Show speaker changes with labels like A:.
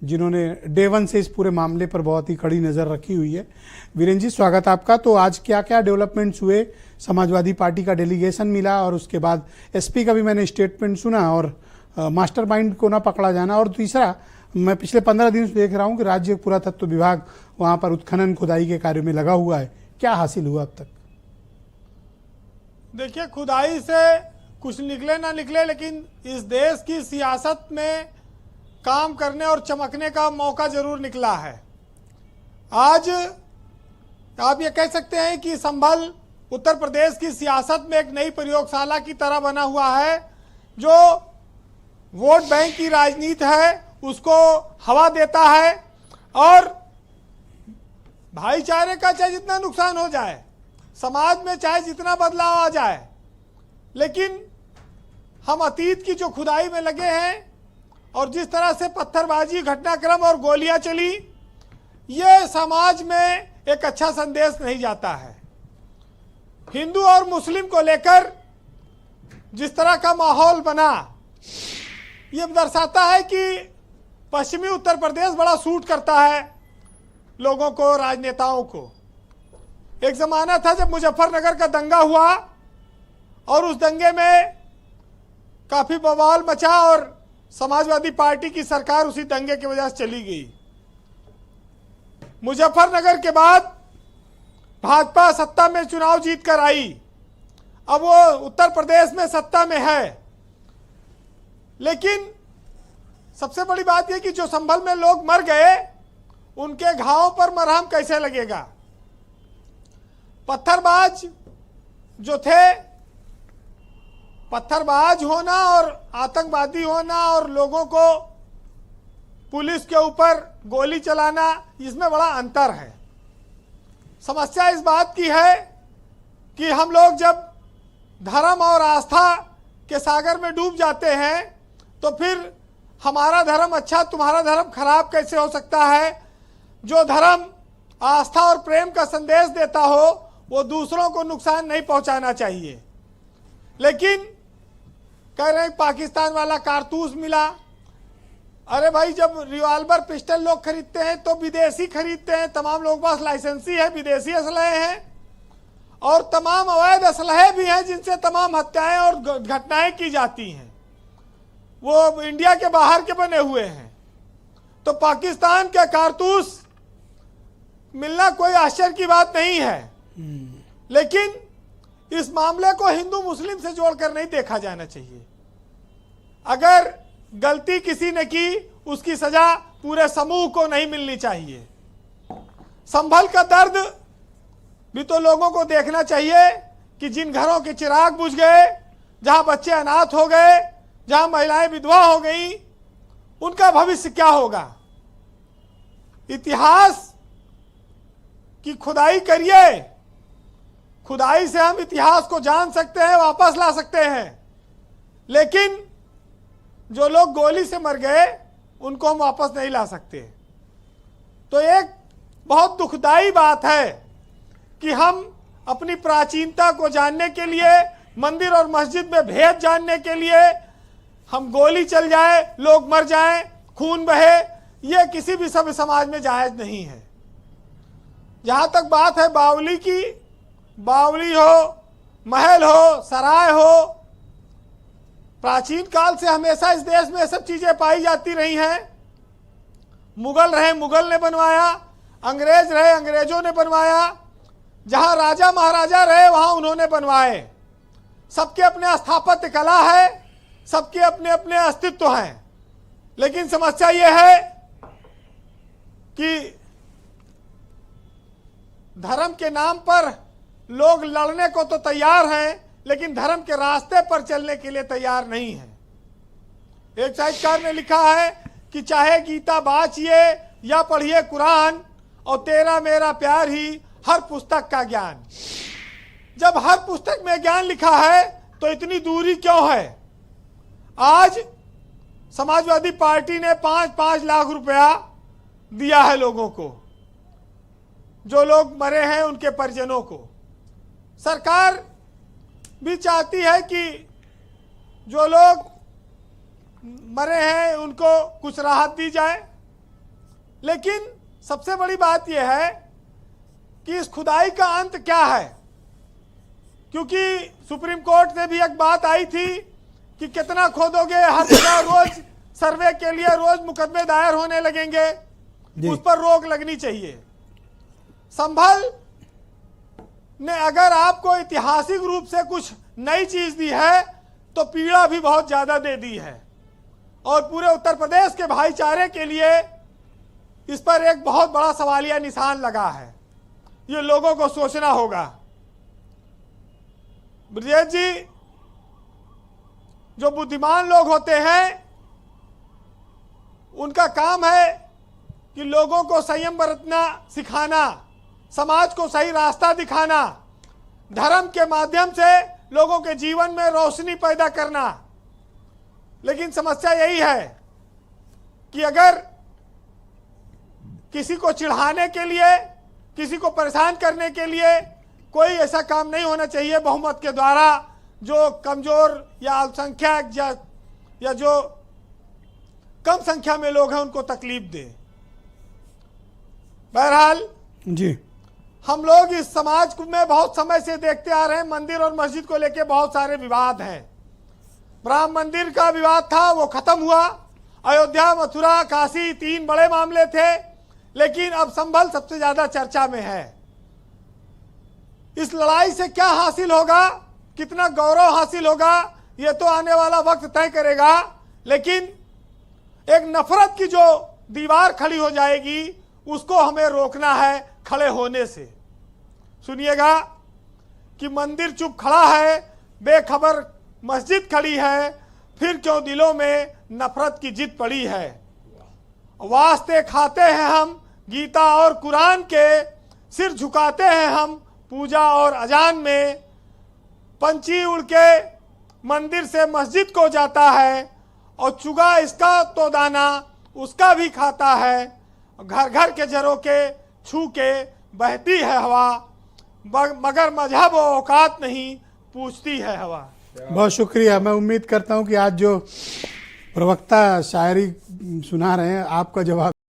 A: जिन्होंने day one से इस पूरे मामले पर बहुत ही कड़ी नज़र रखी हुई है। वीरेंद्र जी, स्वागत आपका। तो आज क्या क्या डेवलपमेंट्स हुए? समाजवादी पार्टी का डेलीगेशन मिला और उसके बाद एसपी का भी मैंने स्टेटमेंट सुना, और मास्टरमाइंड को ना पकड़ा जाना, और तीसरा, मैं पिछले 15 दिन से देख रहा हूँ कि राज्य पुरातत्व विभाग वहाँ पर उत्खनन खुदाई के कार्य में लगा हुआ है। क्या हासिल हुआ अब तक?
B: देखिए, खुदाई से कुछ निकले ना निकले, लेकिन इस देश की सियासत में काम करने और चमकने का मौका जरूर निकला है। आज आप ये कह सकते हैं कि संभल उत्तर प्रदेश की सियासत में एक नई प्रयोगशाला की तरह बना हुआ है, जो वोट बैंक की राजनीति है उसको हवा देता है, और भाईचारे का चाहे जितना नुकसान हो जाए, समाज में चाहे जितना बदलाव आ जाए, लेकिन हम अतीत की जो खुदाई में लगे हैं और जिस तरह से पत्थरबाजी, घटनाक्रम और गोलियां चली, ये समाज में एक अच्छा संदेश नहीं जाता है। हिंदू और मुस्लिम को लेकर जिस तरह का माहौल बना, ये दर्शाता है कि पश्चिमी उत्तर प्रदेश बड़ा सूट करता है लोगों को, राजनेताओं को। एक जमाना था जब मुजफ्फरनगर का दंगा हुआ और उस दंगे में काफी बवाल मचा और समाजवादी पार्टी की सरकार उसी दंगे की वजह से चली गई। मुजफ्फरनगर के बाद भाजपा सत्ता में चुनाव जीत कर आई, अब वो उत्तर प्रदेश में सत्ता में है। लेकिन सबसे बड़ी बात यह कि जो संभल में लोग मर गए, उनके घावों पर मरहम कैसे लगेगा? पत्थरबाज जो थे, पत्थरबाज होना और आतंकवादी होना और लोगों को पुलिस के ऊपर गोली चलाना, इसमें बड़ा अंतर है। समस्या इस बात की है कि हम लोग जब धर्म और आस्था के सागर में डूब जाते हैं, तो फिर हमारा धर्म अच्छा, तुम्हारा धर्म खराब कैसे हो सकता है? जो धर्म आस्था और प्रेम का संदेश देता हो, वो दूसरों को नुकसान नहीं पहुंचाना चाहिए। लेकिन कह रहे हैं पाकिस्तान वाला कारतूस मिला। अरे भाई, जब रिवॉल्वर पिस्टल लोग खरीदते हैं तो विदेशी खरीदते हैं। तमाम लोगों के पास लाइसेंसी है, विदेशी असलहे हैं, और तमाम अवैध असलहे भी हैं जिनसे तमाम हत्याएं और घटनाएं की जाती हैं। वो इंडिया के बाहर के बने हुए हैं। तो पाकिस्तान के कारतूस मिलना कोई आश्चर्य की बात नहीं है। लेकिन इस मामले को हिंदू मुस्लिम से जोड़कर नहीं देखा जाना चाहिए। अगर गलती किसी ने की, उसकी सजा पूरे समूह को नहीं मिलनी चाहिए। संभल का दर्द भी तो लोगों को देखना चाहिए कि जिन घरों के चिराग बुझ गए, जहां बच्चे अनाथ हो गए, जहां महिलाएं विधवा हो गई, उनका भविष्य क्या होगा? इतिहास की खुदाई करिए। खुदाई से हम इतिहास को जान सकते हैं, वापस ला सकते हैं। लेकिन जो लोग गोली से मर गए, उनको हम वापस नहीं ला सकते। तो एक बहुत दुखदाई बात है कि हम अपनी प्राचीनता को जानने के लिए, मंदिर और मस्जिद में भेद जानने के लिए हम गोली चल जाए, लोग मर जाएं, खून बहे, ये किसी भी सभ्य समाज में जायज नहीं है। जहां तक बात है बावली की, बावली हो, महल हो, सराय हो, प्राचीन काल से हमेशा इस देश में सब चीजें पाई जाती रही हैं। मुगल रहे, मुगल ने बनवाया, अंग्रेज रहे, अंग्रेजों ने बनवाया, जहां राजा महाराजा रहे वहां उन्होंने बनवाए। सबके अपने स्थापत्य कला है, सबके अपने अपने अस्तित्व हैं। लेकिन समस्या यह है कि धर्म के नाम पर लोग लड़ने को तो तैयार हैं, लेकिन धर्म के रास्ते पर चलने के लिए तैयार नहीं है। एक साहित्यकार ने लिखा है कि चाहे गीता बाँचिए या पढ़िए कुरान, और तेरा मेरा प्यार ही हर पुस्तक का ज्ञान। जब हर पुस्तक में ज्ञान लिखा है तो इतनी दूरी क्यों है? आज समाजवादी पार्टी ने 5-5 लाख रुपया दिया है लोगों को, जो लोग मरे हैं उनके परिजनों को। सरकार भी चाहती है कि जो लोग मरे हैं उनको कुछ राहत दी जाए, लेकिन सबसे बड़ी बात यह है कि इस खुदाई का अंत क्या है, क्योंकि सुप्रीम कोर्ट से भी एक बात आई थी कि कितना खोदोगे, हर जगह रोज सर्वे के लिए रोज मुकदमे दायर होने लगेंगे, उस पर रोक लगनी चाहिए। संभल ने अगर आपको ऐतिहासिक रूप से कुछ नई चीज दी है तो पीड़ा भी बहुत ज्यादा दे दी है, और पूरे उत्तर प्रदेश के भाईचारे के लिए इस पर एक बहुत बड़ा सवालिया निशान लगा है। ये लोगों को सोचना होगा। ब्रजेश जी, जो बुद्धिमान लोग होते हैं उनका काम है कि लोगों को संयम बरतना सिखाना, समाज को सही रास्ता दिखाना, धर्म के माध्यम से लोगों के जीवन में रोशनी पैदा करना। लेकिन समस्या यही है कि अगर किसी को चिढ़ाने के लिए, किसी को परेशान करने के लिए कोई ऐसा काम नहीं होना चाहिए बहुमत के द्वारा जो कमजोर या अल्पसंख्यक या जो कम संख्या में लोग हैं उनको तकलीफ दे। बहरहाल
A: जी,
B: हम लोग इस समाज में बहुत समय से देखते आ रहे हैं, मंदिर और मस्जिद को लेकर बहुत सारे विवाद हैं। राम मंदिर का विवाद था, वो खत्म हुआ। अयोध्या, मथुरा, काशी 3 बड़े मामले थे, लेकिन अब संभल सबसे ज्यादा चर्चा में है। इस लड़ाई से क्या हासिल होगा, कितना गौरव हासिल होगा, ये तो आने वाला वक्त तय करेगा। लेकिन एक नफरत की जो दीवार खड़ी हो जाएगी उसको हमें रोकना है खड़े होने से। सुनिएगा कि मंदिर चुप खड़ा है, बेखबर मस्जिद खड़ी है, फिर क्यों दिलों में नफरत की जिद पड़ी है। वास्ते खाते हैं हम गीता और कुरान के, सिर झुकाते हैं हम पूजा और अजान में। पंछी उड़ के मंदिर से मस्जिद को जाता है, और चुगा इसका तो दाना उसका भी खाता है। घर घर के झरोके छू के बहती है हवा, मगर मजहब व औकात नहीं पूछती है हवा।
A: बहुत शुक्रिया। मैं उम्मीद करता हूं कि आज जो प्रवक्ता शायरी सुना रहे हैं, आपका जवाब